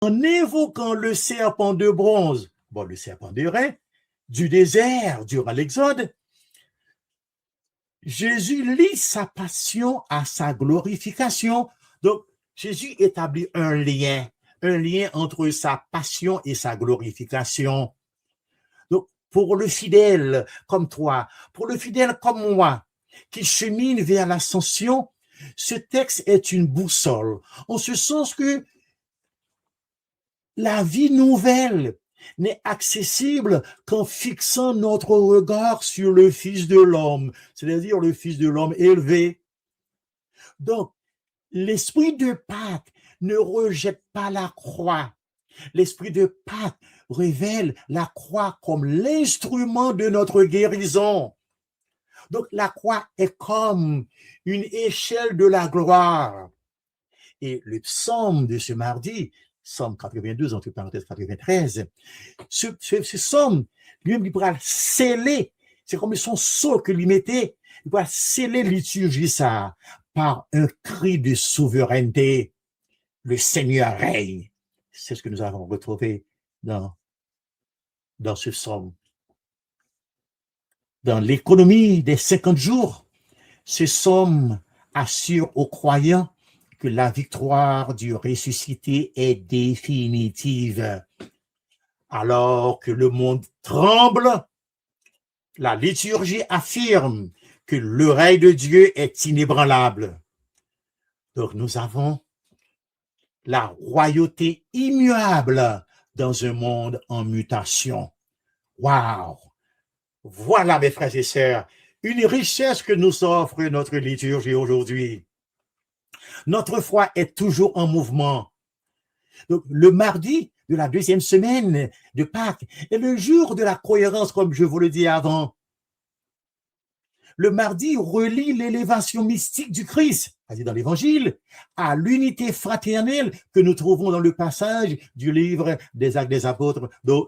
en évoquant le serpent de bronze, le serpent d'airain, du désert durant l'Exode, Jésus lie sa passion à sa glorification. Donc, Jésus établit un lien entre sa passion et sa glorification. Donc, pour le fidèle comme toi, pour le fidèle comme moi, qui chemine vers l'ascension, ce texte est une boussole, en ce sens que la vie nouvelle n'est accessible qu'en fixant notre regard sur le Fils de l'homme, c'est-à-dire le Fils de l'homme élevé. Donc, l'esprit de Pâques ne rejette pas la croix. L'esprit de Pâques révèle la croix comme l'instrument de notre guérison. Donc, la croix est comme une échelle de la gloire. Et le psaume de ce mardi, Psaume 82, entre parenthèses 93, ce psaume, lui-même, il pourra sceller, c'est comme son sceau que lui mettait, il pourra sceller liturgie ça par un cri de souveraineté. Le Seigneur règne. C'est ce que nous avons retrouvé dans ce psaume. Dans l'économie des 50 jours, ce psaume assure aux croyants que la victoire du ressuscité est définitive. Alors que le monde tremble, la liturgie affirme que l'oreille de Dieu est inébranlable. Donc nous avons la royauté immuable dans un monde en mutation. Waouh! Voilà, mes frères et sœurs, une richesse que nous offre notre liturgie aujourd'hui. Notre foi est toujours en mouvement. Donc, le mardi de la deuxième semaine de Pâques est le jour de la cohérence, comme je vous le dis avant. Le mardi relie l'élévation mystique du Christ, c'est-à-dire dans l'Évangile, à l'unité fraternelle que nous trouvons dans le passage du livre des Actes des Apôtres,